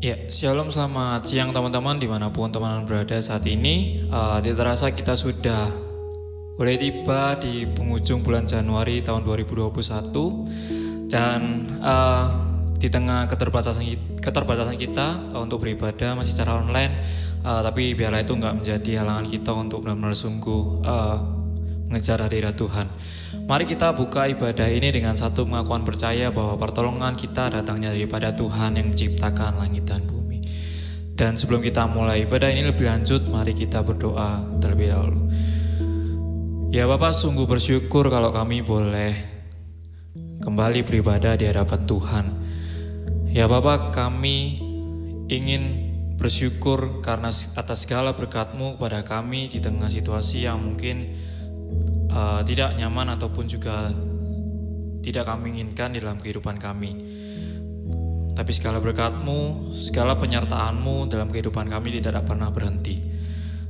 Ya, shalom, selamat siang teman-teman dimanapun teman-teman berada saat ini. Tidak terasa kita sudah boleh tiba di penghujung bulan Januari tahun 2021. Dan di tengah keterbatasan kita untuk beribadah masih secara online, tapi biarlah itu nggak menjadi halangan kita untuk benar-benar sungguh mengejar hadirat Tuhan. Mari kita buka ibadah ini dengan satu pengakuan percaya bahwa pertolongan kita datangnya daripada Tuhan yang menciptakan langit dan bumi. Dan sebelum kita mulai ibadah ini lebih lanjut, mari kita berdoa terlebih dahulu. Ya Bapak, sungguh bersyukur kalau kami boleh kembali beribadah di hadapan Tuhan. Ya Bapak, kami ingin bersyukur karena atas segala berkat-Mu kepada kami di tengah situasi yang mungkin tidak nyaman ataupun juga tidak kami inginkan di dalam kehidupan kami. Tapi segala berkat-Mu, segala penyertaan-Mu dalam kehidupan kami tidak pernah berhenti.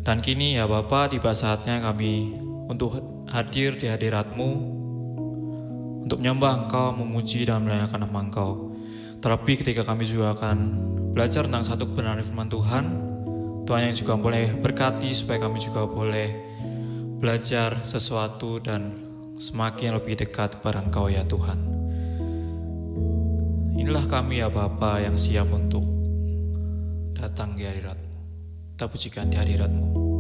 Dan kini ya Bapa, tiba saatnya kami untuk hadir di hadirat-Mu, untuk menyembah Engkau, memuji dan memuliakan nama Engkau. Terlebih ketika kami juga akan belajar tentang satu kebenaran firman Tuhan, Tuhan yang juga boleh berkati supaya kami juga boleh belajar sesuatu dan semakin lebih dekat kepada Engkau ya Tuhan. Inilah kami ya Bapa yang siap untuk datang di hadirat-Mu. Kita pujikan di hadirat-Mu.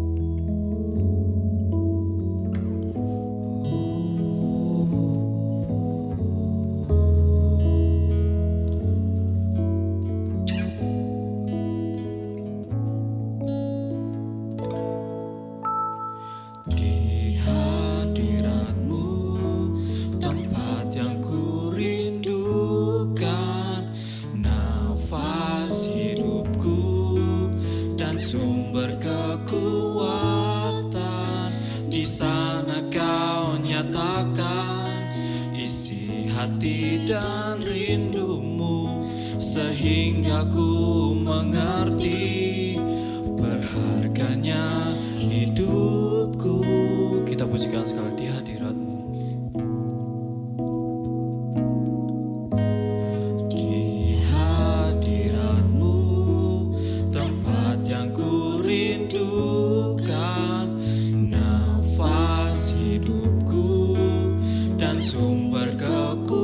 Sumber kekuatan di sana Kau nyatakan isi hati dan rindumu, sehingga ku mengerti berharganya hidupku. Kita pujikan sekali di hadirat-Mu. Sumber kekuatan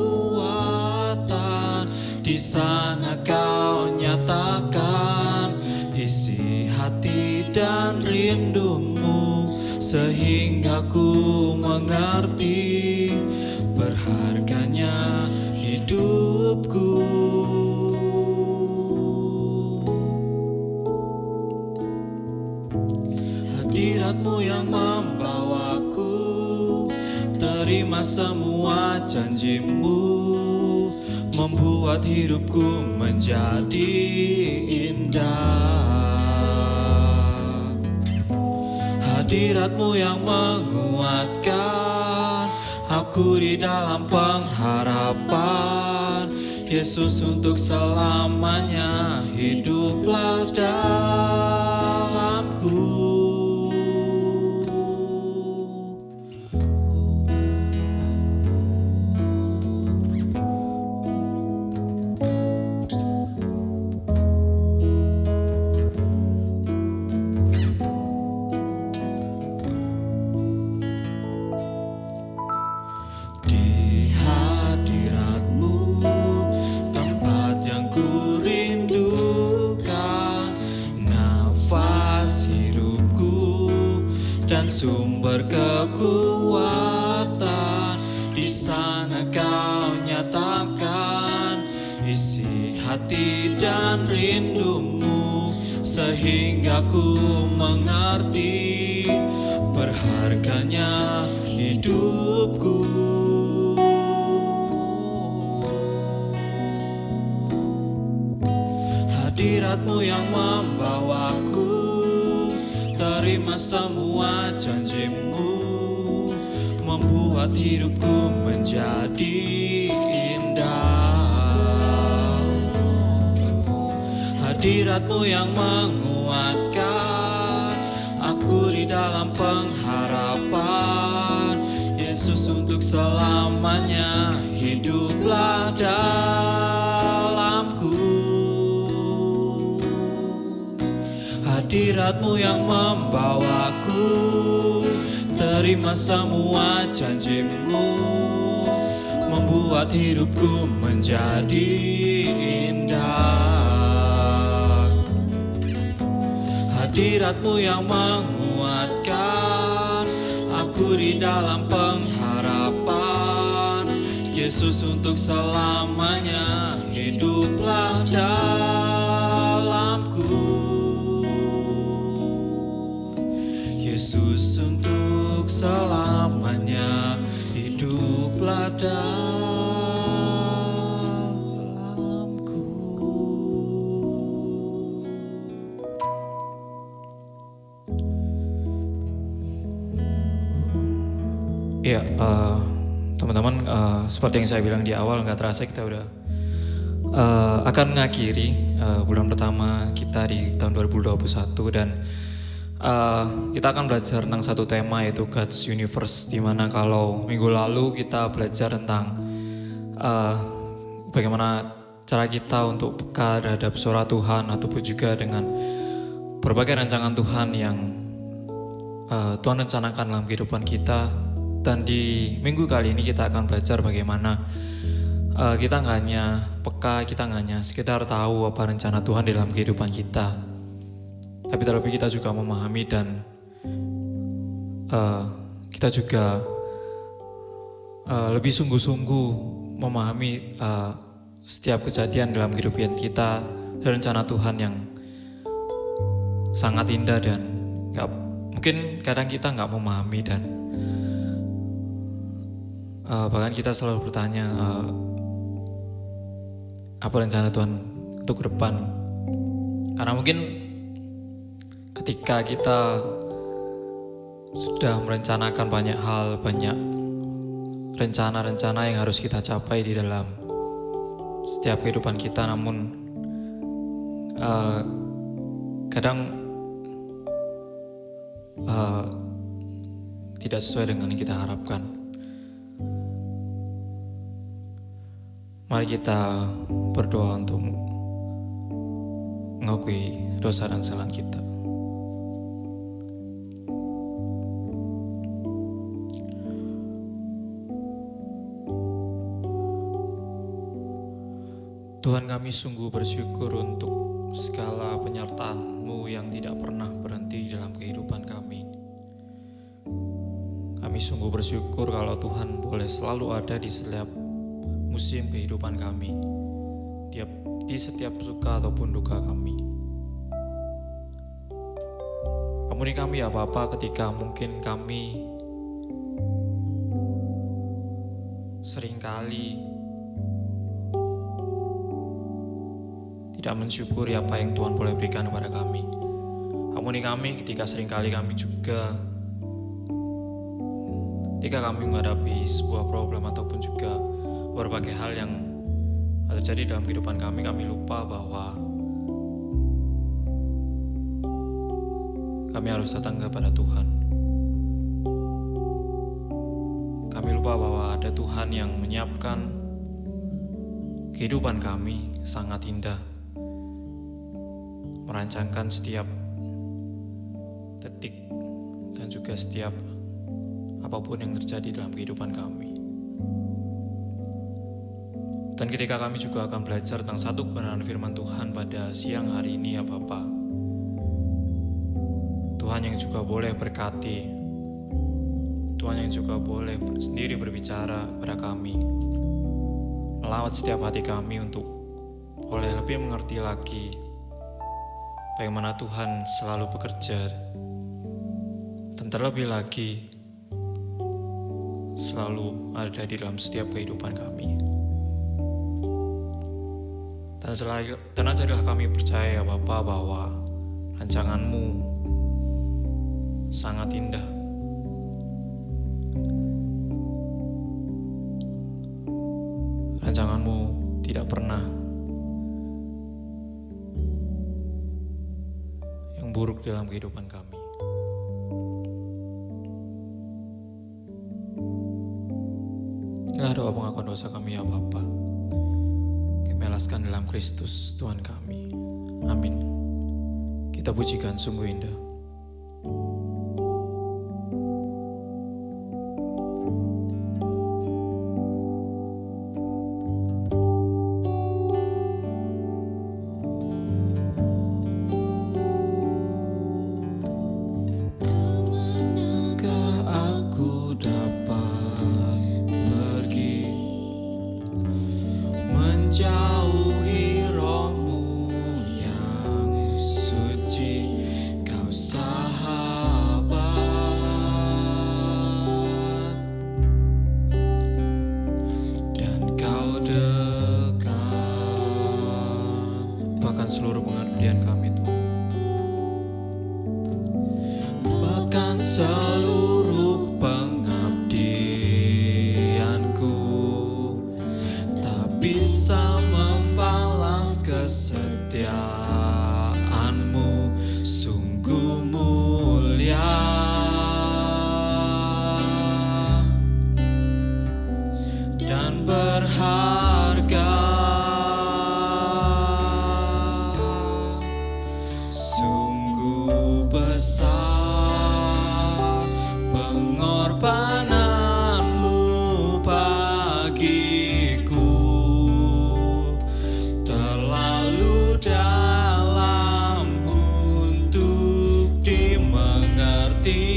di sana Kau nyatakan isi hati dan rindumu, sehingga ku mengerti berharganya hidupku. Hadirat-Mu yang membawaku terima semua janji-Mu, membuat hidupku menjadi indah. Hadirat-Mu yang menguatkan aku di dalam pengharapan, Yesus untuk selamanya hiduplah dalamku. Sumber kekuatan di sana Kau nyatakan isi hati dan rindumu, sehingga ku mengerti berharganya hidupku. Hadirat-Mu yang membawaku terima semua janji-Mu, membuat hidupku menjadi indah. Hadirat-Mu yang menguatkan aku di dalam pengharapan, Yesus untuk selamanya hiduplah dalamku. Hadirat-Mu yang membawaku, terima semua janji-Mu, membuat hidupku menjadi indah. Hadirat-Mu yang menguatkan aku di dalam pengharapan. Yesus, untuk selamanya hiduplah dalamku. Yesus, untuk selamanya hiduplah dalamku. Ya, teman-teman, seperti yang saya bilang di awal, nggak terasa kita udah akan mengakhiri bulan pertama kita di tahun 2021, dan kita akan belajar tentang satu tema, yaitu God's Universe, dimana kalau minggu lalu kita belajar tentang bagaimana cara kita untuk peka terhadap suara Tuhan, ataupun juga dengan berbagai rancangan Tuhan yang Tuhan rencanakan dalam kehidupan kita. Dan di minggu kali ini kita akan belajar bagaimana kita nggak hanya peka, kita nggak hanya sekedar tahu apa rencana Tuhan dalam kehidupan kita, tapi terlebih kita juga memahami dan kita juga lebih sungguh-sungguh memahami setiap kejadian dalam kehidupan kita dan rencana Tuhan yang sangat indah, dan mungkin kadang kita nggak memahami, dan bahkan kita selalu bertanya apa rencana Tuhan untuk ke depan. Karena mungkin ketika kita sudah merencanakan banyak hal, banyak rencana-rencana yang harus kita capai di dalam setiap kehidupan kita, namun kadang tidak sesuai dengan yang kita harapkan. Mari kita berdoa untuk mengakui dosa dan kesalahan kita. Tuhan, kami sungguh bersyukur untuk segala penyertaan-Mu yang tidak pernah berhenti dalam kehidupan kami. Kami sungguh bersyukur kalau Tuhan boleh selalu ada di setiap musim kehidupan kami, di setiap suka ataupun duka kami. Ampuni kami ya Bapa ketika mungkin kami seringkali tidak mensyukuri apa yang Tuhan boleh berikan kepada kami. Ampuni kami ketika seringkali kami juga, ketika kami menghadapi sebuah problem ataupun juga berbagai hal yang terjadi dalam kehidupan kami lupa bahwa kami harus datang kepada Tuhan. Kami lupa bahwa ada Tuhan yang menyiapkan kehidupan kami sangat indah, merancangkan setiap detik dan juga setiap apapun yang terjadi dalam kehidupan kami. Dan ketika kami juga akan belajar tentang satu kebenaran firman Tuhan pada siang hari ini ya Bapa, Tuhan yang juga boleh berkati, Tuhan yang juga boleh sendiri berbicara kepada kami, melawat setiap hati kami untuk boleh lebih mengerti lagi bagaimana Tuhan selalu bekerja, dan terlebih lagi selalu ada di dalam setiap kehidupan kami. Dan ajarlah kami percaya ya Bapa bahwa rancangan-Mu sangat indah. Rancangan-Mu tidak pernah yang buruk dalam kehidupan kami. Inilah doa pengakuan dosa kami ya Bapa. Kami alaskan dalam Kristus Tuhan kami. Amin. Kita pujikan sungguh indah. Kemanakah aku dapat pergi menjauhi rohmu yang suci, kau sahabat, dan kau dekat. Bahkan seluruh pengabdian kami Tuhan. Bahkan seluruh pengabdianku tak bisa membalas kesetiaanmu, sungguh mulia dan berharga, sungguh besar pengorbananmu bagiku, terlalu dalam untuk dimengerti,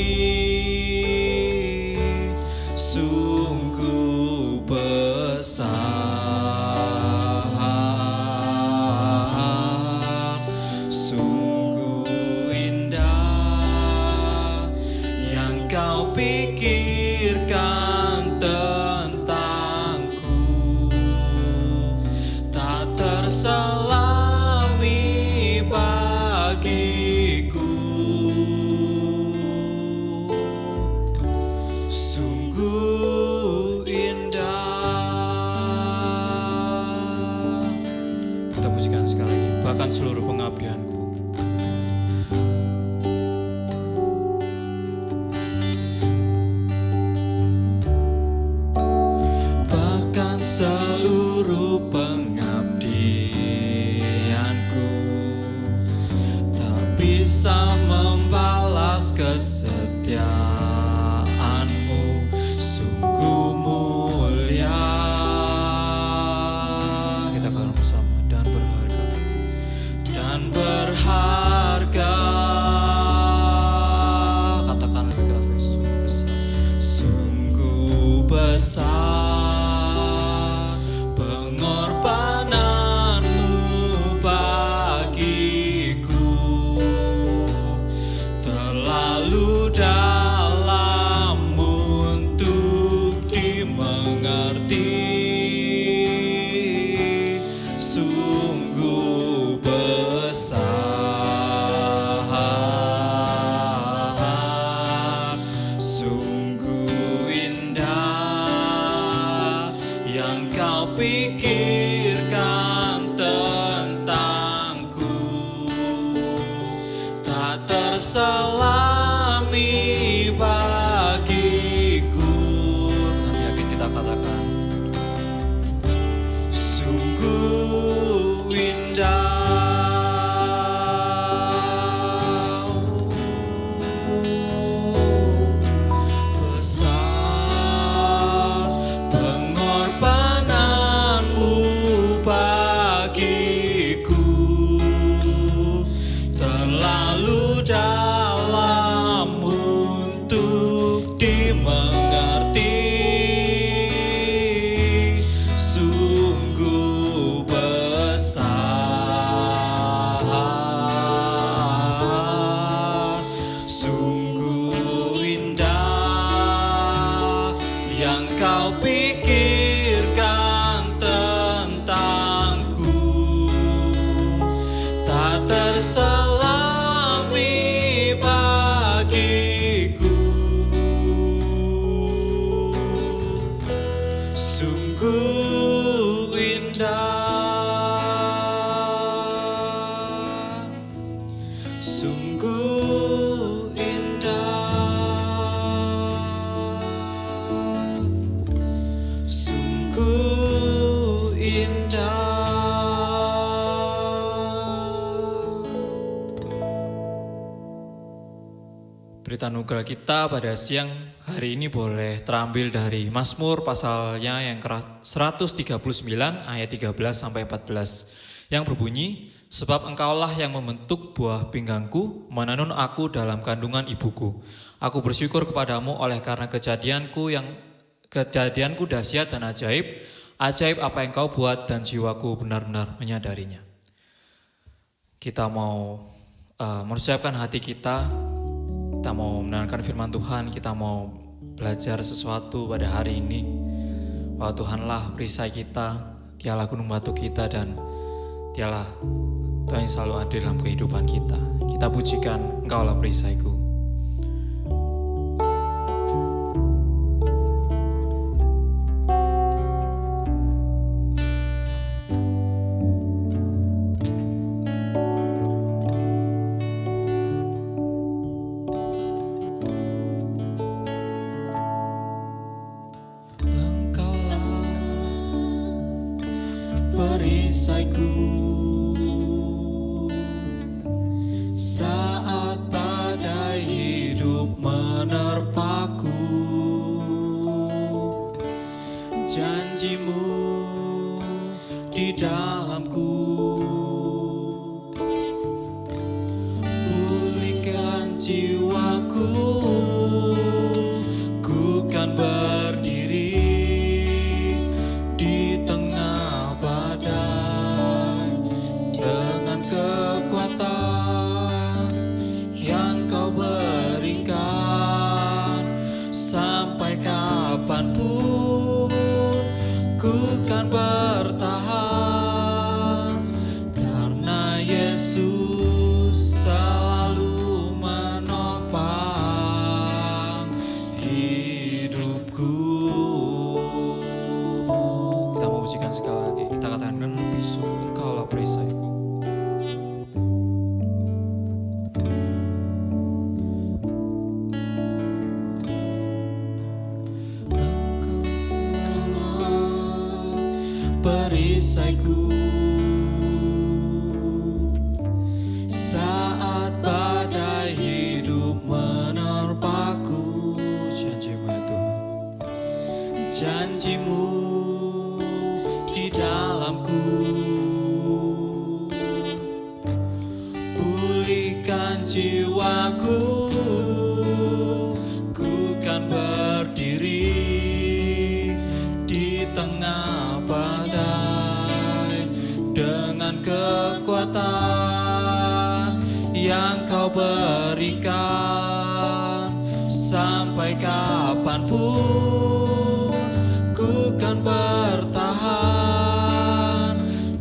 sungguh besar, sungguh indah yang kau pikirkan tentangku, tak terselami bagiku, sungguh indah. Kita pujikan sekali lagi. Bahkan seluruh pengabdianku. Bahkan seluruh pengabdianku tak bisa membalas kesetiaanmu, sungguh mulia. Kita katakan bersama, dan berharga. Dan berharga, Katakan lebih keras lagi, sungguh besar. sungguh besar pengorbananmu bagiku, terlalu dalam untuk dimengerti, sungguh besar, sungguh indah yang kau pikirkan tentangku, tak terselami bagiku. Nanti akan kita katakan, Sungguh indah, besar pengorbananmu bagiku, terlalu dalam untuk dimengerti, sungguh besar, sungguh indah yang kau pikirkan tentangku, tak terselami bagiku, sungguh indah, sungguh indah, sungguh indah. Berita anugerah kita pada siang hari ini boleh terambil dari Mazmur pasalnya yang 139 ayat 13 sampai 14 yang berbunyi, sebab engkaulah yang membentuk buah pinggangku, menenun aku dalam kandungan ibuku. Aku bersyukur kepadamu oleh karena kejadianku dahsyat dan ajaib. Ajaib apa yang kau buat dan jiwaku benar-benar menyadarinya. Kita mau mempersiapkan hati kita mau mendengarkan firman Tuhan, kita mau belajar sesuatu pada hari ini. Bahwa Tuhanlah perisai kita, Dialah gunung batu kita, dan Dialah Tuhan yang selalu hadir dalam kehidupan kita. Kita pujikan Engkaulah perisaiku. Perisaiku saat badai hidup menerpaku, janjimu di dalamku, pulihkan jiwaku, ku kan berdiri di tengah badai dengan kekuatan yang kau berikan. Sampai kapanpun ku kan bertahan, karena Yesus selalu menopang hidupku. Kita mau pujikan sekali lagi. Kita katakan dengan bisu, Engkaulah perisaiku. Perisaiku saat badai hidup menerpaku, Janjimu ya Tuhan. janjimu di dalamku, pulihkan jiwaku, ku kan berdiri di tengah badai dengan kekuatan yang kau berikan. Sampai kapanpun ku kan bertahan,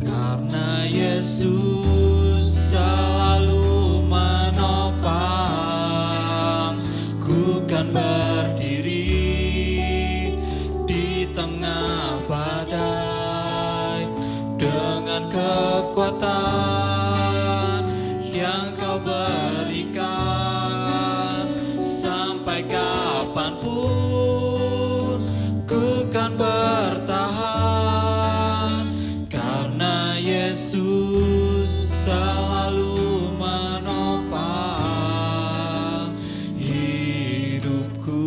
karena Yesus selalu menopang. Ku kan berdiri di tengah badai dengan kekuatan yang kau berikan. Sampai kapanpun ku kan bertahan, karena Yesus selalu menopang hidupku.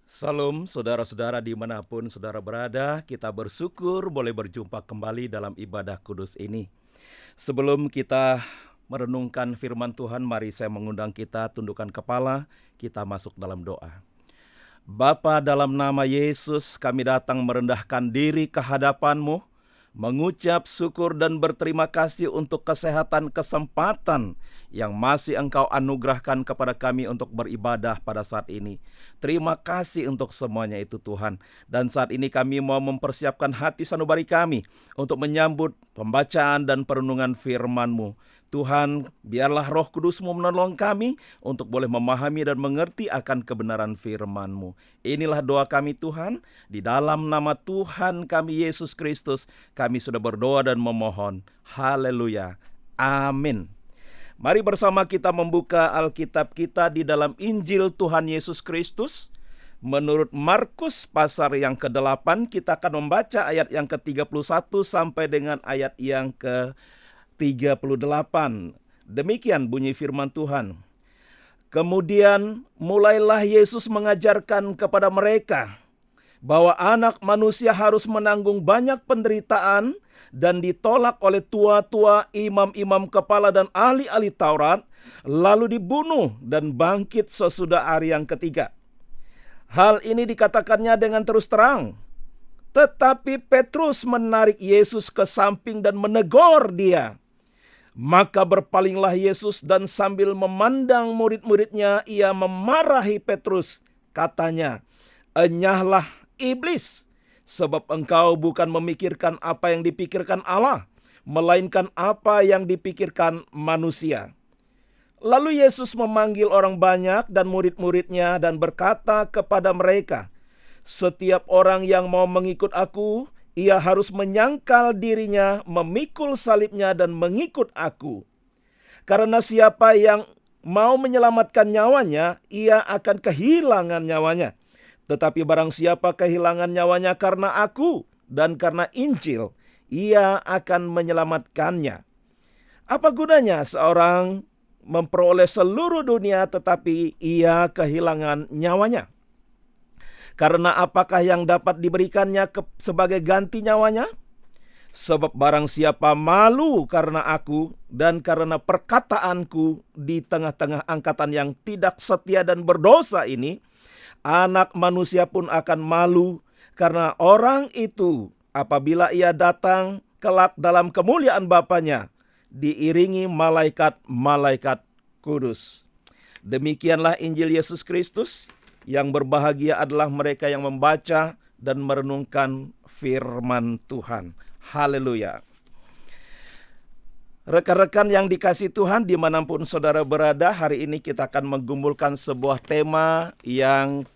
Salam saudara-saudara dimanapun saudara berada, kita bersyukur boleh berjumpa kembali dalam ibadah kudus ini. Sebelum kita merenungkan firman Tuhan, mari saya mengundang kita tundukkan kepala, kita masuk dalam doa. Bapa, dalam nama Yesus kami datang merendahkan diri ke hadapan-Mu, mengucap syukur dan berterima kasih untuk kesehatan kesempatan yang masih Engkau anugerahkan kepada kami untuk beribadah pada saat ini. Terima kasih untuk semuanya itu Tuhan. Dan saat ini kami mau mempersiapkan hati sanubari kami untuk menyambut pembacaan dan perenungan firman-Mu. Tuhan, biarlah Roh Kudus-Mu menolong kami untuk boleh memahami dan mengerti akan kebenaran firman-Mu. Inilah doa kami Tuhan, di dalam nama Tuhan kami Yesus Kristus, kami sudah berdoa dan memohon. Haleluya. Amin. Mari bersama kita membuka Alkitab kita di dalam Injil Tuhan Yesus Kristus, Menurut Markus pasal yang ke-8, kita akan membaca ayat yang ke-31 sampai dengan ayat yang ke-38. Demikian bunyi firman Tuhan. Kemudian mulailah Yesus mengajarkan kepada mereka bahwa Anak Manusia harus menanggung banyak penderitaan dan ditolak oleh tua-tua, imam-imam kepala dan ahli-ahli Taurat, lalu dibunuh dan bangkit sesudah hari yang ketiga. Hal ini dikatakannya dengan terus terang. Tetapi Petrus menarik Yesus ke samping dan menegur dia. Maka berpalinglah Yesus dan sambil memandang murid-muridnya, ia memarahi Petrus. Katanya, "Enyahlah iblis, sebab engkau bukan memikirkan apa yang dipikirkan Allah, melainkan apa yang dipikirkan manusia." Lalu Yesus memanggil orang banyak dan murid-muridnya dan berkata kepada mereka, "Setiap orang yang mau mengikut aku, ia harus menyangkal dirinya, memikul salibnya dan mengikut aku. Karena siapa yang mau menyelamatkan nyawanya, ia akan kehilangan nyawanya. Tetapi barang siapa kehilangan nyawanya karena aku dan karena Injil, ia akan menyelamatkannya. Apa gunanya seorang memperoleh seluruh dunia tetapi ia kehilangan nyawanya? Karena apakah yang dapat diberikannya sebagai ganti nyawanya? Sebab barang siapa malu karena aku dan karena perkataanku di tengah-tengah angkatan yang tidak setia dan berdosa ini, Anak Manusia pun akan malu karena orang itu apabila ia datang kelak dalam kemuliaan Bapanya, diiringi malaikat-malaikat kudus. Demikianlah Injil Yesus Kristus. Yang berbahagia adalah mereka yang membaca dan merenungkan firman Tuhan. Haleluya. Rekan-rekan yang dikasihi Tuhan, dimanapun saudara berada, hari ini kita akan menggumulkan sebuah tema yang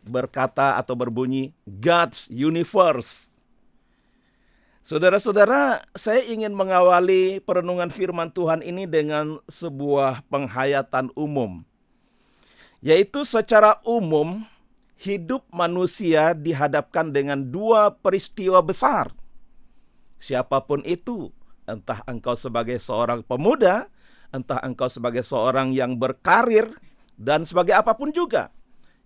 berkata atau berbunyi God's Universe. Saudara-saudara, saya ingin mengawali perenungan firman Tuhan ini dengan sebuah penghayatan umum. Yaitu secara umum, hidup manusia dihadapkan dengan dua peristiwa besar. Siapapun itu, entah engkau sebagai seorang pemuda, entah engkau sebagai seorang yang berkarir, dan sebagai apapun juga.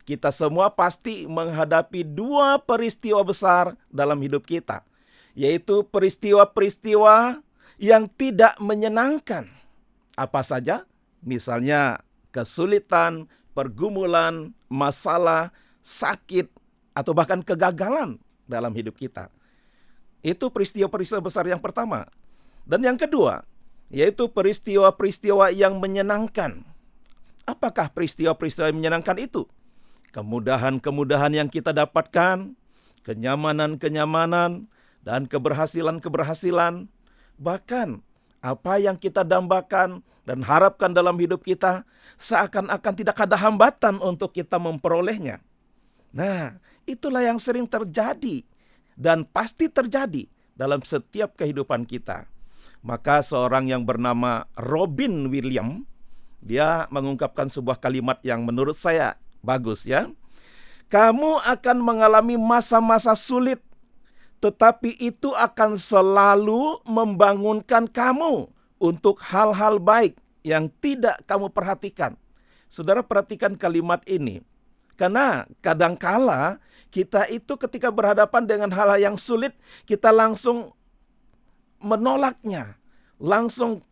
Kita semua pasti menghadapi dua peristiwa besar dalam hidup kita. Yaitu peristiwa-peristiwa yang tidak menyenangkan. Apa saja? Misalnya kesulitan, pergumulan, masalah, sakit, atau bahkan kegagalan dalam hidup kita. Itu peristiwa-peristiwa besar yang pertama. Dan yang kedua, yaitu peristiwa-peristiwa yang menyenangkan. Apakah peristiwa-peristiwa yang menyenangkan itu? Kemudahan-kemudahan yang kita dapatkan, kenyamanan-kenyamanan, dan keberhasilan-keberhasilan, bahkan apa yang kita dambakan dan harapkan dalam hidup kita seakan-akan tidak ada hambatan untuk kita memperolehnya. Nah, itulah yang sering terjadi dan pasti terjadi dalam setiap kehidupan kita. Maka seorang yang bernama Robin Williams, dia mengungkapkan sebuah kalimat yang menurut saya bagus ya. Kamu akan mengalami masa-masa sulit, tetapi itu akan selalu membangunkan kamu untuk hal-hal baik yang tidak kamu perhatikan. Saudara, perhatikan kalimat ini. Karena kadangkala kita itu ketika berhadapan dengan hal-hal yang sulit, kita langsung menolaknya. Langsung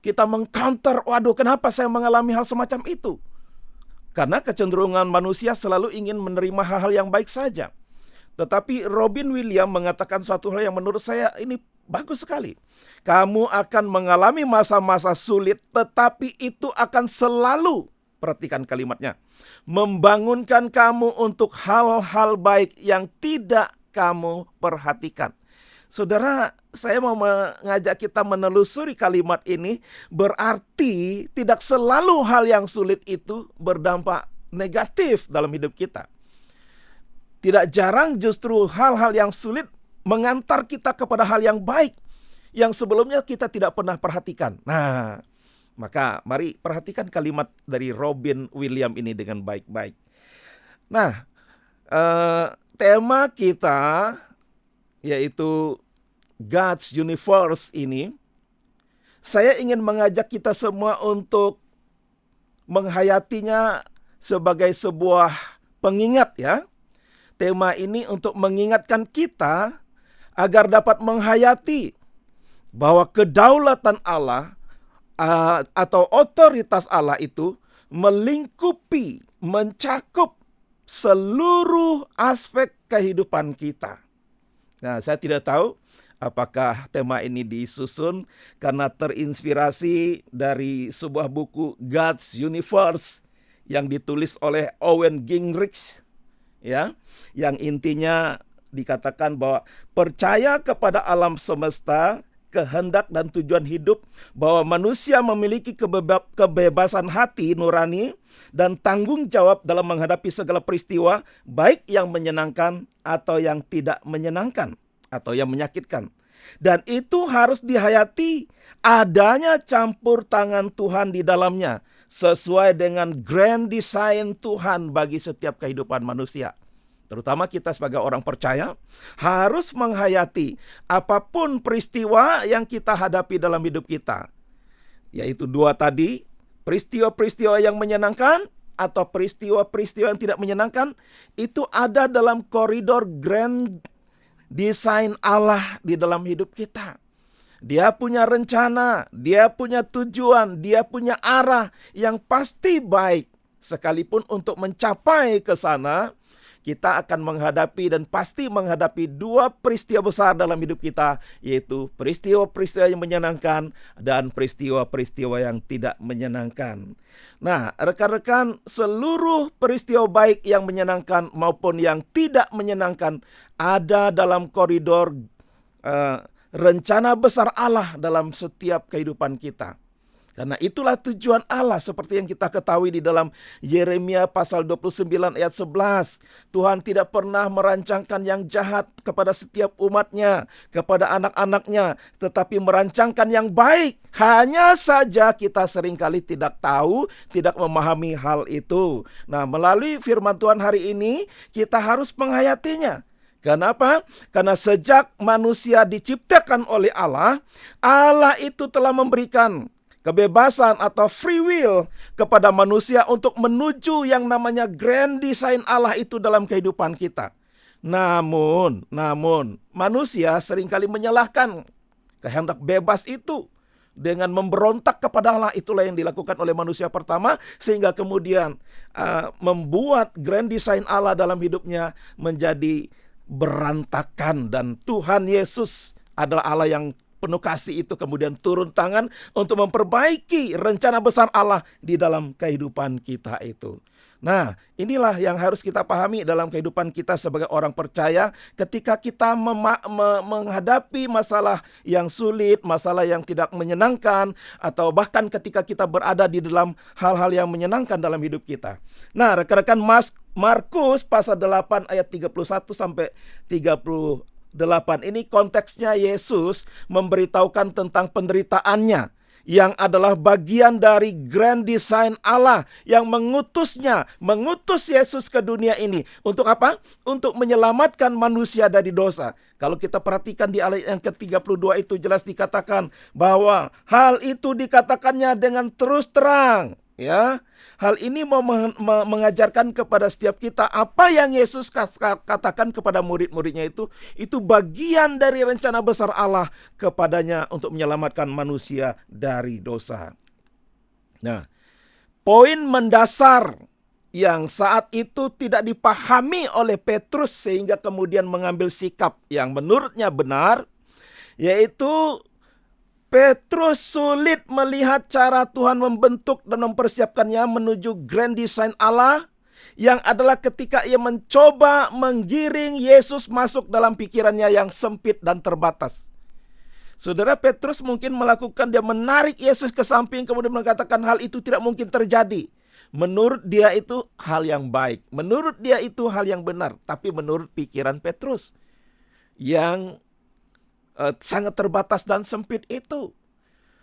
kita mengcounter, waduh kenapa saya mengalami hal semacam itu? Karena kecenderungan manusia selalu ingin menerima hal-hal yang baik saja. Tetapi Robin Williams mengatakan suatu hal yang menurut saya ini bagus sekali. Kamu akan mengalami masa-masa sulit, tetapi itu akan selalu, perhatikan kalimatnya, membangunkan kamu untuk hal-hal baik yang tidak kamu perhatikan. Saudara, saya mau mengajak kita menelusuri kalimat ini, berarti tidak selalu hal yang sulit itu berdampak negatif dalam hidup kita. Tidak jarang justru hal-hal yang sulit mengantar kita kepada hal yang baik yang sebelumnya kita tidak pernah perhatikan. Nah, maka mari perhatikan kalimat dari Robin Williams ini dengan baik-baik. Nah, tema kita yaitu God's Universe ini, saya ingin mengajak kita semua untuk menghayatinya sebagai sebuah pengingat ya. Tema ini untuk mengingatkan kita agar dapat menghayati bahwa kedaulatan Allah atau otoritas Allah itu melingkupi, mencakup seluruh aspek kehidupan kita. Nah, saya tidak tahu apakah tema ini disusun karena terinspirasi dari sebuah buku God's Universe yang ditulis oleh Owen Gingrich ya, yang intinya dikatakan bahwa percaya kepada alam semesta, kehendak dan tujuan hidup, bahwa manusia memiliki kebebasan hati nurani dan tanggung jawab dalam menghadapi segala peristiwa, baik yang menyenangkan atau yang tidak menyenangkan atau yang menyakitkan. Dan itu harus dihayati adanya campur tangan Tuhan di dalamnya, sesuai dengan grand design Tuhan bagi setiap kehidupan manusia. Terutama kita sebagai orang percaya harus menghayati apapun peristiwa yang kita hadapi dalam hidup kita. Yaitu dua tadi, peristiwa-peristiwa yang menyenangkan atau peristiwa-peristiwa yang tidak menyenangkan, itu ada dalam koridor grand design Allah di dalam hidup kita. Dia punya rencana, dia punya tujuan, dia punya arah yang pasti baik. Sekalipun untuk mencapai ke sana, kita akan menghadapi dan pasti menghadapi dua peristiwa besar dalam hidup kita, yaitu peristiwa-peristiwa yang menyenangkan dan peristiwa-peristiwa yang tidak menyenangkan. Nah, rekan-rekan, seluruh peristiwa baik yang menyenangkan maupun yang tidak menyenangkan ada dalam koridor rencana besar Allah dalam setiap kehidupan kita. Karena itulah tujuan Allah seperti yang kita ketahui di dalam Yeremia pasal 29 ayat 11. Tuhan tidak pernah merancangkan yang jahat kepada setiap umatnya, kepada anak-anaknya, tetapi merancangkan yang baik. Hanya saja kita seringkali tidak tahu, tidak memahami hal itu. Nah, melalui firman Tuhan hari ini kita harus menghayatinya. Kenapa? Karena sejak manusia diciptakan oleh Allah, Allah itu telah memberikan kebebasan atau free will kepada manusia untuk menuju yang namanya grand design Allah itu dalam kehidupan kita. Namun manusia seringkali menyalahkan kehendak bebas itu dengan memberontak kepada Allah. Itulah yang dilakukan oleh manusia pertama, sehingga kemudian membuat grand design Allah dalam hidupnya menjadi berantakan. Dan Tuhan Yesus adalah Allah yang penuh kasih itu kemudian turun tangan untuk memperbaiki rencana besar Allah di dalam kehidupan kita itu. Nah, inilah yang harus kita pahami dalam kehidupan kita sebagai orang percaya ketika kita menghadapi masalah yang sulit, masalah yang tidak menyenangkan, atau bahkan ketika kita berada di dalam hal-hal yang menyenangkan dalam hidup kita. Nah, rekan-rekan, Markus pasal 8 ayat 31 sampai 38. Ini konteksnya Yesus memberitahukan tentang penderitaannya, yang adalah bagian dari grand design Allah yang mengutus Yesus ke dunia ini. Untuk apa? Untuk menyelamatkan manusia dari dosa. Kalau kita perhatikan di ayat yang ke-32 itu jelas dikatakan bahwa hal itu dikatakannya dengan terus terang. Ya, hal ini mau mengajarkan kepada setiap kita apa yang Yesus katakan kepada murid-muridnya itu bagian dari rencana besar Allah kepadanya untuk menyelamatkan manusia dari dosa. Nah, poin mendasar yang saat itu tidak dipahami oleh Petrus sehingga kemudian mengambil sikap yang menurutnya benar, yaitu Petrus sulit melihat cara Tuhan membentuk dan mempersiapkannya menuju grand design Allah, yang adalah ketika ia mencoba menggiring Yesus masuk dalam pikirannya yang sempit dan terbatas. Saudara, Petrus mungkin dia menarik Yesus ke samping kemudian mengatakan hal itu tidak mungkin terjadi. Menurut dia itu hal yang baik, menurut dia itu hal yang benar, tapi menurut pikiran Petrus yang sangat terbatas dan sempit itu,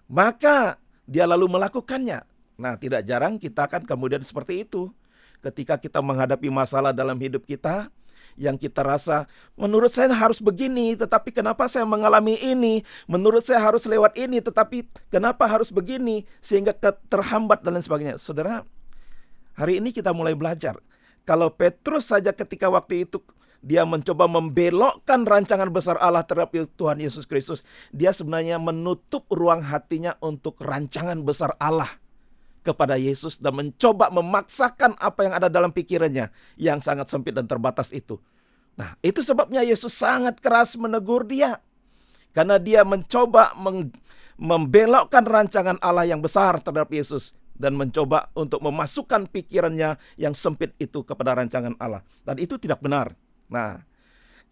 maka dia lalu melakukannya. Nah, tidak jarang kita akan kemudian seperti itu. Ketika kita menghadapi masalah dalam hidup kita, yang kita rasa menurut saya harus begini, tetapi kenapa saya mengalami ini? Menurut saya harus lewat ini, tetapi kenapa harus begini? Sehingga terhambat dan lain sebagainya. Saudara, hari ini kita mulai belajar. Kalau Petrus saja ketika waktu itu dia mencoba membelokkan rancangan besar Allah terhadap Tuhan Yesus Kristus, dia sebenarnya menutup ruang hatinya untuk rancangan besar Allah kepada Yesus dan mencoba memaksakan apa yang ada dalam pikirannya yang sangat sempit dan terbatas itu. Nah, itu sebabnya Yesus sangat keras menegur dia. Karena dia mencoba membelokkan rancangan Allah yang besar terhadap Yesus dan mencoba untuk memasukkan pikirannya yang sempit itu kepada rancangan Allah. Dan itu tidak benar. Nah,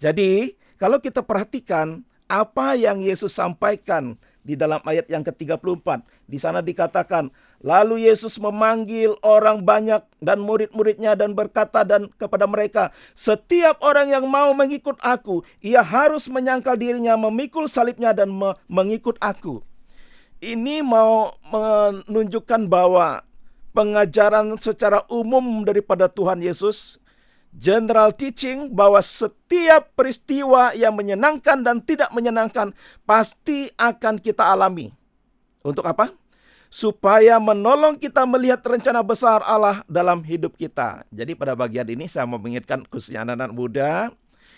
jadi kalau kita perhatikan apa yang Yesus sampaikan di dalam ayat yang ke-34. Di sana dikatakan, lalu Yesus memanggil orang banyak dan murid-muridnya dan berkata kepada mereka, setiap orang yang mau mengikut aku, ia harus menyangkal dirinya, memikul salibnya dan mengikut aku. Ini mau menunjukkan bahwa pengajaran secara umum daripada Tuhan Yesus, general teaching, bahwa setiap peristiwa yang menyenangkan dan tidak menyenangkan pasti akan kita alami. Untuk apa? Supaya menolong kita melihat rencana besar Allah dalam hidup kita. Jadi pada bagian ini saya mau mengingatkan khususnya anak-anak muda,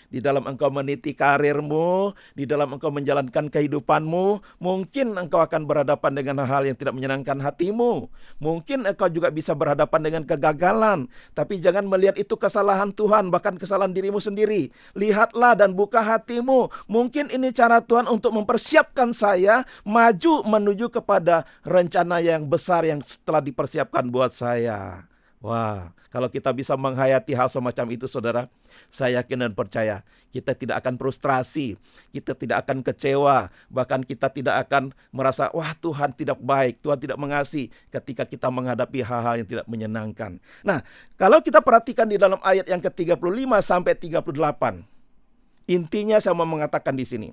di dalam engkau meniti karirmu, di dalam engkau menjalankan kehidupanmu, mungkin engkau akan berhadapan dengan hal yang tidak menyenangkan hatimu. Mungkin engkau juga bisa berhadapan dengan kegagalan. Tapi jangan melihat itu kesalahan Tuhan, bahkan kesalahan dirimu sendiri. Lihatlah dan buka hatimu. Mungkin ini cara Tuhan untuk mempersiapkan saya maju menuju kepada rencana yang besar yang telah dipersiapkan buat saya. Wah, kalau kita bisa menghayati hal semacam itu, saudara, saya yakin dan percaya kita tidak akan frustrasi, kita tidak akan kecewa, bahkan kita tidak akan merasa, wah Tuhan tidak baik, Tuhan tidak mengasihi ketika kita menghadapi hal-hal yang tidak menyenangkan. Nah, kalau kita perhatikan di dalam ayat yang ke-35 sampai 38, intinya saya mau mengatakan di sini.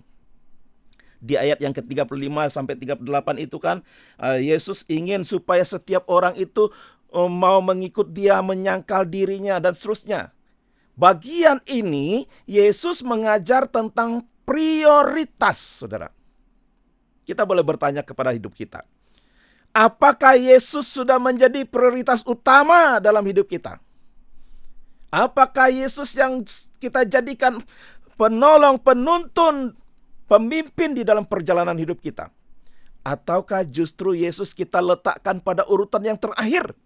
Di ayat yang ke-35 sampai 38 itu kan, Yesus ingin supaya setiap orang itu mau mengikut dia, menyangkal dirinya, dan seterusnya. Bagian ini, Yesus mengajar tentang prioritas, saudara. Kita boleh bertanya kepada hidup kita. Apakah Yesus sudah menjadi prioritas utama dalam hidup kita? Apakah Yesus yang kita jadikan penolong, penuntun, pemimpin di dalam perjalanan hidup kita? Ataukah justru Yesus kita letakkan pada urutan yang terakhir?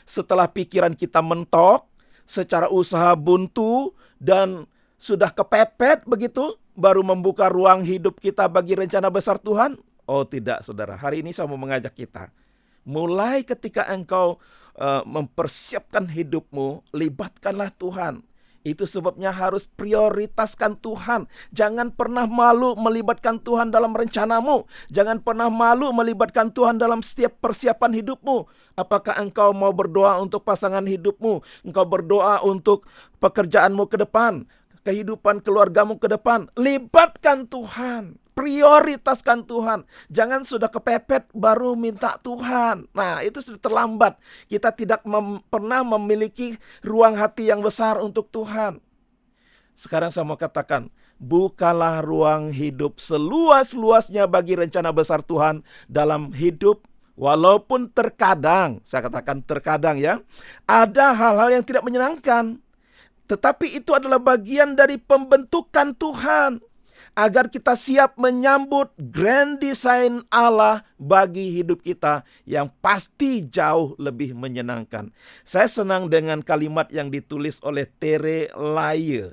Setelah pikiran kita mentok, secara usaha buntu, dan sudah kepepet begitu, baru membuka ruang hidup kita bagi rencana besar Tuhan? Oh tidak, saudara. Hari ini saya mau mengajak kita. Mulai ketika engkau mempersiapkan hidupmu, libatkanlah Tuhan. Itu sebabnya harus prioritaskan Tuhan. Jangan pernah malu melibatkan Tuhan dalam rencanamu. Jangan pernah malu melibatkan Tuhan dalam setiap persiapan hidupmu. Apakah engkau mau berdoa untuk pasangan hidupmu? Engkau berdoa untuk pekerjaanmu ke depan, kehidupan keluargamu ke depan. Libatkan Tuhan. Prioritaskan Tuhan. Jangan sudah kepepet baru minta Tuhan. Nah, itu sudah terlambat. Kita tidak pernah memiliki ruang hati yang besar untuk Tuhan. Sekarang saya mau katakan, bukalah ruang hidup seluas-luasnya bagi rencana besar Tuhan dalam hidup. Walaupun terkadang, saya katakan terkadang ya, ada hal-hal yang tidak menyenangkan. Tetapi itu adalah bagian dari pembentukan Tuhan, agar kita siap menyambut grand design Allah bagi hidup kita yang pasti jauh lebih menyenangkan. Saya senang dengan kalimat yang ditulis oleh Tere Laye.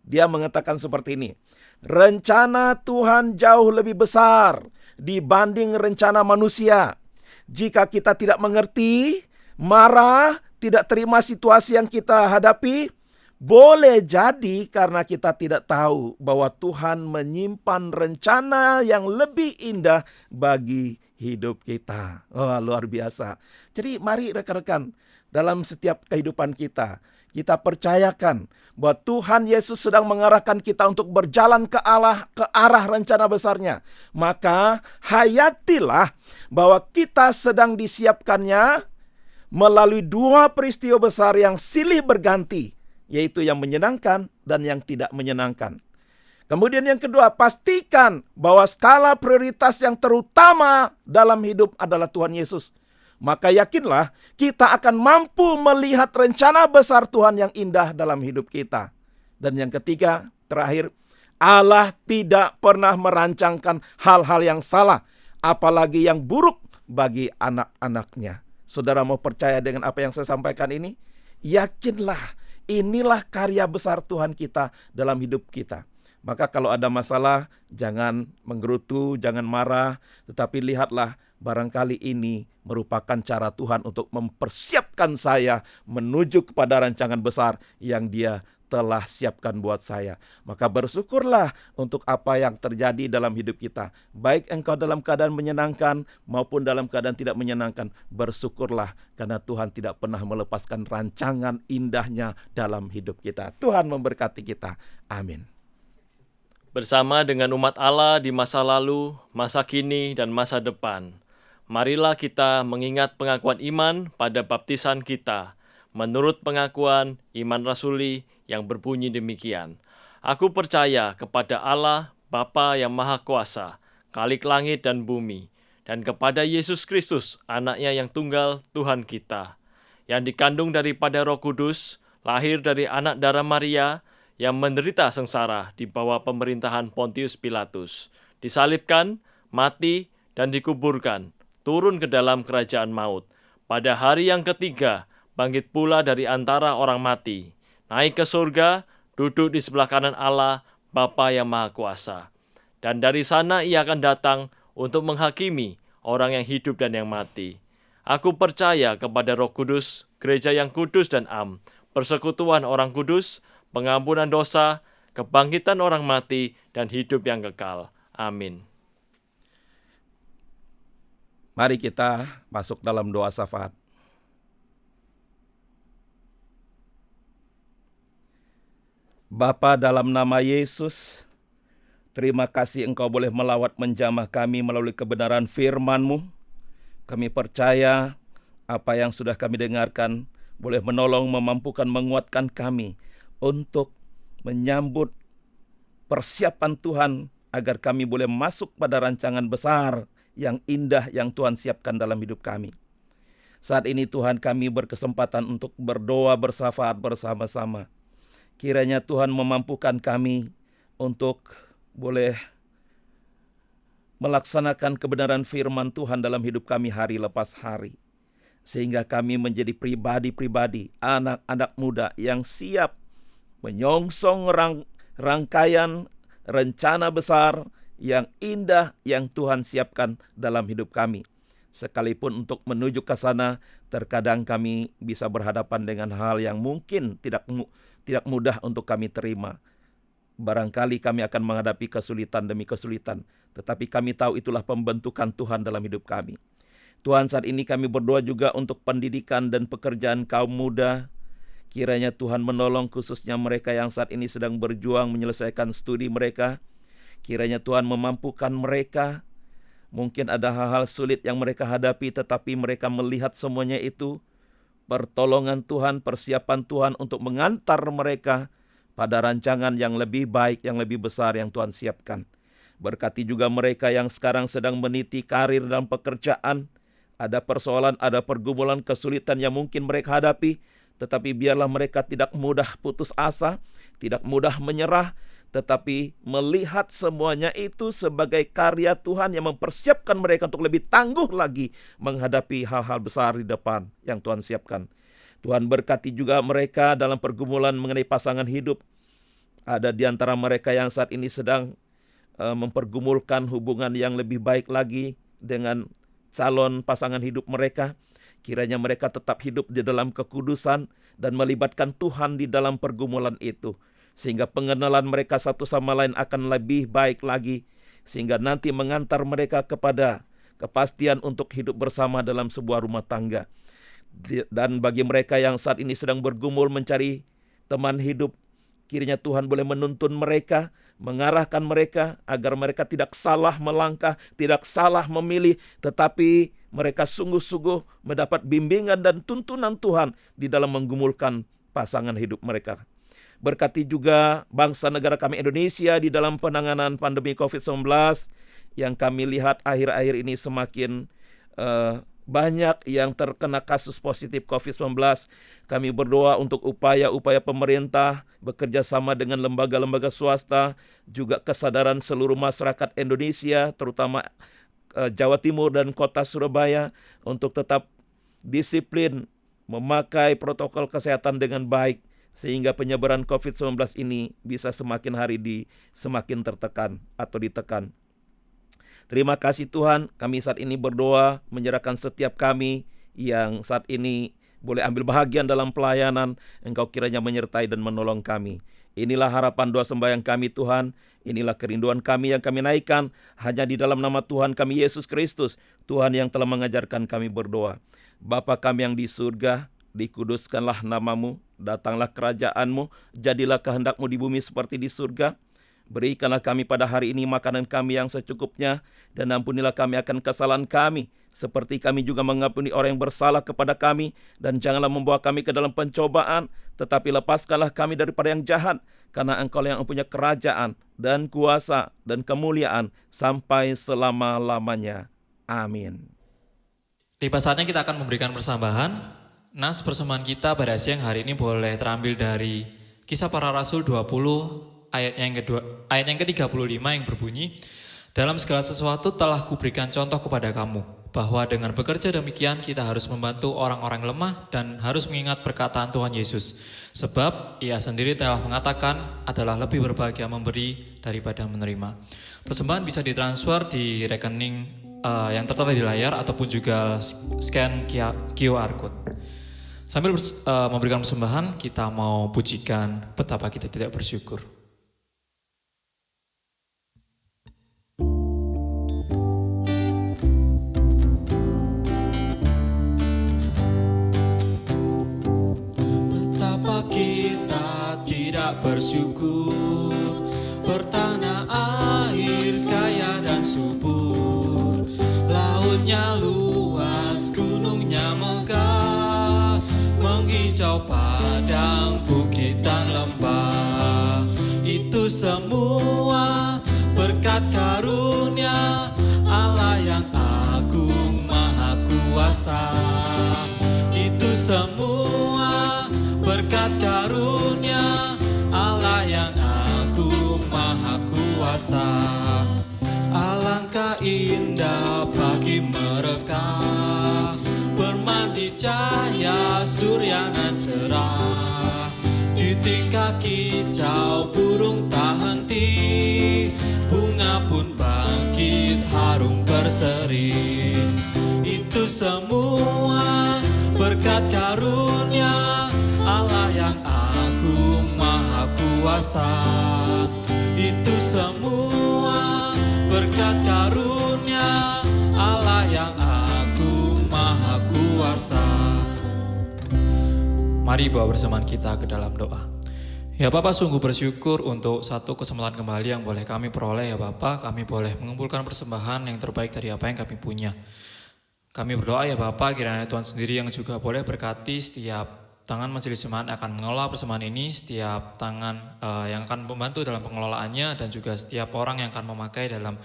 Dia mengatakan seperti ini. Rencana Tuhan jauh lebih besar dibanding rencana manusia. Jika kita tidak mengerti, marah, tidak terima situasi yang kita hadapi, boleh jadi karena kita tidak tahu bahwa Tuhan menyimpan rencana yang lebih indah bagi hidup kita. Oh, luar biasa. Jadi mari rekan-rekan, dalam setiap kehidupan kita, kita percayakan bahwa Tuhan Yesus sedang mengarahkan kita untuk berjalan ke arah rencana besarnya. Maka hayatilah bahwa kita sedang disiapkannya melalui dua peristiwa besar yang silih berganti. yaitu yang menyenangkan dan yang tidak menyenangkan. Kemudian yang kedua, pastikan bahwa skala prioritas yang terutama dalam hidup adalah Tuhan Yesus. Maka yakinlah kita akan mampu melihat rencana besar Tuhan yang indah dalam hidup kita. Dan yang ketiga, terakhir, Allah tidak pernah merancangkan hal-hal yang salah, apalagi yang buruk bagi anak-anaknya. Saudara mau percaya dengan apa yang saya sampaikan ini? Yakinlah, inilah karya besar Tuhan kita dalam hidup kita. Maka kalau ada masalah, jangan menggerutu, jangan marah, tetapi lihatlah barangkali ini merupakan cara Tuhan untuk mempersiapkan saya menuju kepada rancangan besar yang Dia telah siapkan buat saya. Maka bersyukurlah untuk apa yang terjadi dalam hidup kita. Baik engkau dalam keadaan menyenangkan maupun dalam keadaan tidak menyenangkan, bersyukurlah karena Tuhan tidak pernah melepaskan rancangan indahnya dalam hidup kita. Tuhan memberkati kita. Amin. Bersama dengan umat Allah di masa lalu, masa kini, dan masa depan, marilah kita mengingat pengakuan iman pada baptisan kita, menurut pengakuan iman rasuli yang berbunyi demikian. Aku percaya kepada Allah, Bapa yang Maha Kuasa, Khalik langit dan bumi, dan kepada Yesus Kristus, Anaknya yang tunggal, Tuhan kita, yang dikandung daripada Roh Kudus, lahir dari anak darah Maria, yang menderita sengsara di bawah pemerintahan Pontius Pilatus, disalibkan, mati, dan dikuburkan, turun ke dalam kerajaan maut. Pada hari yang ketiga, bangkit pula dari antara orang mati, naik ke surga, duduk di sebelah kanan Allah, Bapa yang Maha Kuasa. Dan dari sana Ia akan datang untuk menghakimi orang yang hidup dan yang mati. Aku percaya kepada Roh Kudus, gereja yang kudus dan am, persekutuan orang kudus, pengampunan dosa, kebangkitan orang mati, dan hidup yang kekal. Amin. Mari kita masuk dalam doa syafaat. Bapa, dalam nama Yesus, terima kasih Engkau boleh melawat menjamah kami melalui kebenaran firman-Mu. Kami percaya apa yang sudah kami dengarkan boleh menolong, memampukan, menguatkan kami untuk menyambut persiapan Tuhan agar kami boleh masuk pada rancangan besar yang indah yang Tuhan siapkan dalam hidup kami. Saat ini Tuhan, kami berkesempatan untuk berdoa bersyafaat bersama-sama. Kiranya Tuhan memampukan kami untuk boleh melaksanakan kebenaran firman Tuhan dalam hidup kami hari lepas hari. Sehingga kami menjadi pribadi-pribadi, anak-anak muda yang siap menyongsong rangkaian rencana besar yang indah yang Tuhan siapkan dalam hidup kami. Sekalipun untuk menuju ke sana, terkadang kami bisa berhadapan dengan hal yang mungkin tidak mudah untuk kami terima. Barangkali kami akan menghadapi kesulitan demi kesulitan, tetapi kami tahu itulah pembentukan Tuhan dalam hidup kami. Tuhan, saat ini kami berdoa juga untuk pendidikan dan pekerjaan kaum muda. Kiranya Tuhan menolong khususnya mereka yang saat ini sedang berjuang menyelesaikan studi mereka. Kiranya Tuhan memampukan mereka. Mungkin ada hal-hal sulit yang mereka hadapi, tetapi mereka melihat semuanya itu pertolongan Tuhan, persiapan Tuhan untuk mengantar mereka pada rancangan yang lebih baik, yang lebih besar yang Tuhan siapkan. Berkati juga mereka yang sekarang sedang meniti karir dan pekerjaan. Ada persoalan, ada pergumulan, kesulitan yang mungkin mereka hadapi, tetapi biarlah mereka tidak mudah putus asa, tidak mudah menyerah, tetapi melihat semuanya itu sebagai karya Tuhan yang mempersiapkan mereka untuk lebih tangguh lagi menghadapi hal-hal besar di depan yang Tuhan siapkan. Tuhan berkati juga mereka dalam pergumulan mengenai pasangan hidup. Ada di antara mereka yang saat ini sedang mempergumulkan hubungan yang lebih baik lagi dengan calon pasangan hidup mereka. Kiranya mereka tetap hidup di dalam kekudusan dan melibatkan Tuhan di dalam pergumulan itu. Sehingga pengenalan mereka satu sama lain akan lebih baik lagi. Sehingga nanti mengantar mereka kepada kepastian untuk hidup bersama dalam sebuah rumah tangga. Dan bagi mereka yang saat ini sedang bergumul mencari teman hidup, kiranya Tuhan boleh menuntun mereka, mengarahkan mereka agar mereka tidak salah melangkah, tidak salah memilih, tetapi mereka sungguh-sungguh mendapat bimbingan dan tuntunan Tuhan di dalam menggumulkan pasangan hidup mereka. Berkati juga bangsa negara kami Indonesia di dalam penanganan pandemi COVID-19 yang kami lihat akhir-akhir ini semakin banyak yang terkena kasus positif COVID-19. Kami berdoa untuk upaya-upaya pemerintah bekerja sama dengan lembaga-lembaga swasta, juga kesadaran seluruh masyarakat Indonesia, terutama Jawa Timur dan kota Surabaya, untuk tetap disiplin memakai protokol kesehatan dengan baik, sehingga penyebaran COVID-19 ini bisa semakin hari semakin tertekan atau ditekan. Terima kasih Tuhan, kami saat ini berdoa menyerahkan setiap kami yang saat ini boleh ambil bahagian dalam pelayanan. Engkau kiranya menyertai dan menolong kami. Inilah harapan doa sembahyang kami Tuhan. Inilah kerinduan kami yang kami naikkan hanya di dalam nama Tuhan kami Yesus Kristus, Tuhan yang telah mengajarkan kami berdoa. Bapa kami yang di surga, dikuduskanlah namamu, datanglah kerajaanmu, jadilah kehendak-mu di bumi seperti di surga. Berikanlah kami pada hari ini makanan kami yang secukupnya, dan ampunilah kami akan kesalahan kami, seperti kami juga mengampuni orang yang bersalah kepada kami. Dan janganlah membawa kami ke dalam pencobaan, tetapi lepaskanlah kami daripada yang jahat, karena Engkau yang mempunyai kerajaan dan kuasa dan kemuliaan sampai selama-lamanya. Amin. Tiba saatnya kita akan memberikan persembahan. Nas persembahan kita pada siang hari ini boleh terambil dari Kisah Para Rasul 20 ayat yang ke-35 yang berbunyi, dalam segala sesuatu telah kuberikan contoh kepada kamu, bahwa dengan bekerja demikian kita harus membantu orang-orang lemah dan harus mengingat perkataan Tuhan Yesus. Sebab ia sendiri telah mengatakan adalah lebih berbahagia memberi daripada menerima. Persembahan bisa ditransfer di rekening yang tertera di layar ataupun juga scan QR code. Sambil memberikan persembahan, kita mau pujikan betapa kita tidak bersyukur. Kita tidak bersyukur, bertanah air kaya dan subur, lautnya luas, gunungnya megah, menghijau padang, bukit dan lembah. Itu semua berkat karunia Allah yang agung maha kuasa. Itu semua berkat karunia Allah yang agung maha kuasa. Alangkah indah bagi mereka bermandi cahaya surya nan cerah. Di tingkah kicau burung tak henti, bunga pun bangkit harum berseri. Itu semua berkat karunia Allah yang agung maha kuasa. Itu semua berkat karunia Allah yang agung maha kuasa. Mari bawa persembahan kita ke dalam doa. Ya Bapak, sungguh bersyukur untuk satu kesempatan kembali yang boleh kami peroleh ya Bapak. Kami boleh mengumpulkan persembahan yang terbaik dari apa yang kami punya. Kami berdoa ya Bapak, kiranya Tuhan sendiri yang juga boleh berkati setiap tangan majelis jemaat akan mengelola persembahan ini, setiap tangan yang akan membantu dalam pengelolaannya, dan juga setiap orang yang akan memakai dalam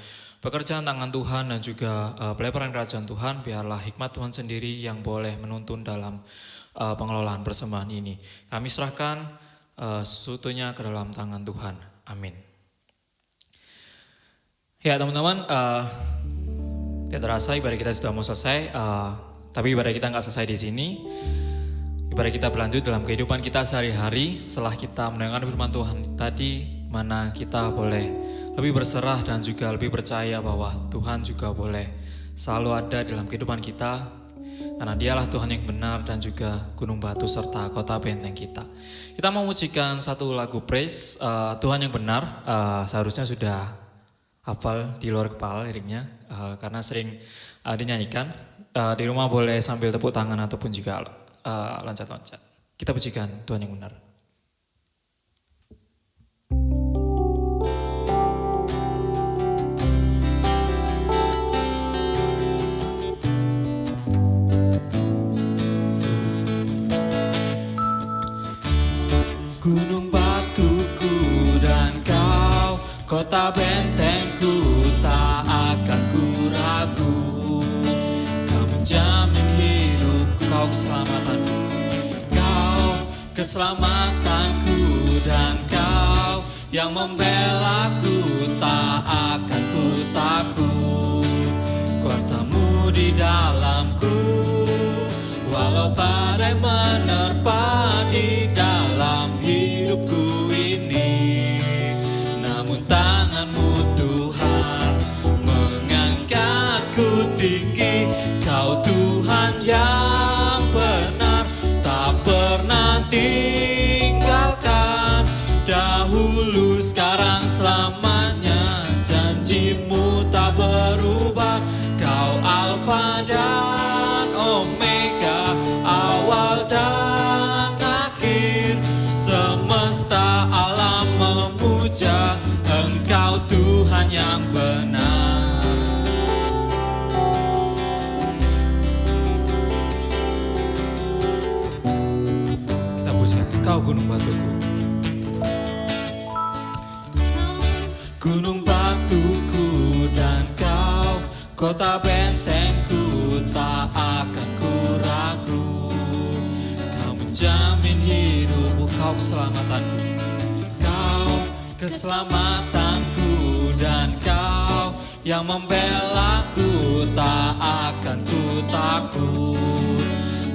pekerjaan tangan Tuhan dan juga pelebaran kerajaan Tuhan. Biarlah hikmat Tuhan sendiri yang boleh menuntun dalam pengelolaan persembahan ini. Kami serahkan sesungguhnya ke dalam tangan Tuhan. Amin. Ya teman-teman, tidak terasa ibadah kita sudah mau selesai, tapi ibadah kita nggak selesai di sini. Ibadah kita berlanjut dalam kehidupan kita sehari-hari. Setelah kita mendengar firman Tuhan tadi, mana kita boleh lebih berserah dan juga lebih percaya bahwa Tuhan juga boleh selalu ada dalam kehidupan kita, karena Dialah Tuhan yang benar dan juga gunung batu serta kota benteng kita. Kita mau mengucapkan satu lagu praise, Tuhan yang benar. Seharusnya sudah hafal di luar kepala liriknya, karena sering dinyanyikan. Di rumah boleh sambil tepuk tangan ataupun juga loncat-loncat. Kita pujikan Tuhan yang benar. Gunung batu kota bentengku tak akan ku ragu. Kau menjamin hidupku, kau keselamatanku, kau keselamatanku, dan kau yang membelaku, tak akan ku takut. Kuasamu di dalamku, walau badai menerpa di dalam hidupku ini, namun tanganmu Tuhan mengangkatku tinggi. Kau Tuhan yang benar, tak pernah tinggalkan, dahulu sekarang selamanya, janjimu tak berubah. Kau Alfa dan Omega, awal dan akhir, semesta alam memuja Engkau Tuhan yang benar. Kita pujikan Engkau gunung batuku. Gunung batuku dan kau, kota bentengku, tak akan ku ragu. Kau menjamin hidupku, kau keselamatanku, kau keselamatanku, dan kau yang membelaku, tak akan ku takut.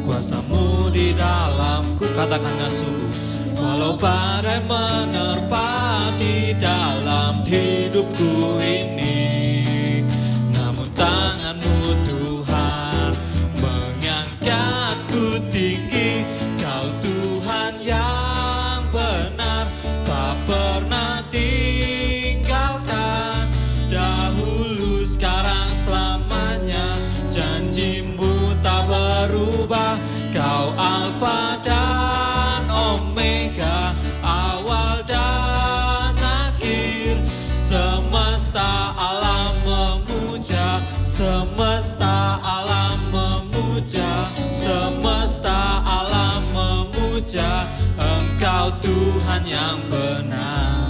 Kuasamu di dalamku, katakanlah sungguh, walau badai menerpa di dalam hidupku ini, namun tanganmu Tuhan mengangkatku tinggi. Kau Tuhan yang benar, tak pernah tinggalkan, dahulu sekarang selamanya, janjimu tak berubah. Kau Alfa dan Omega, awal dan akhir, semesta alam memuja, semesta alam memuja, semesta alam memuja Engkau Tuhan yang benar.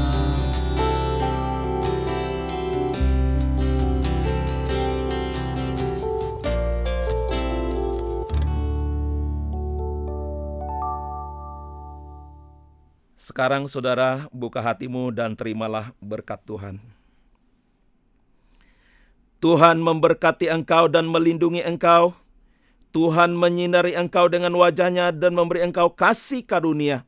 Sekarang saudara buka hatimu dan terimalah berkat Tuhan. Tuhan memberkati engkau dan melindungi engkau. Tuhan menyinari engkau dengan wajah-Nya dan memberi engkau kasih karunia.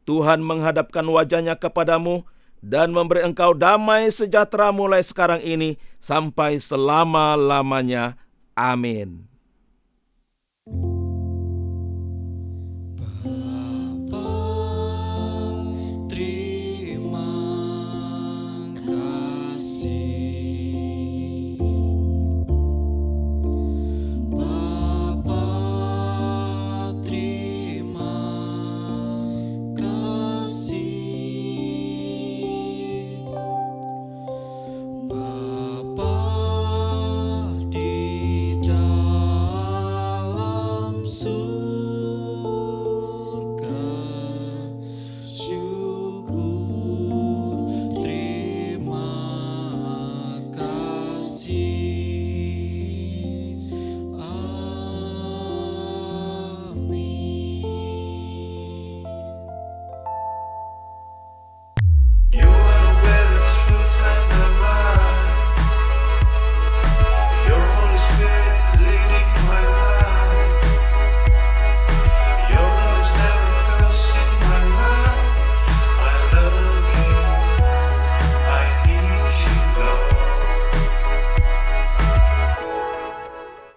Tuhan menghadapkan wajah-Nya kepadamu dan memberi engkau damai sejahtera mulai sekarang ini sampai selama-lamanya. Amin.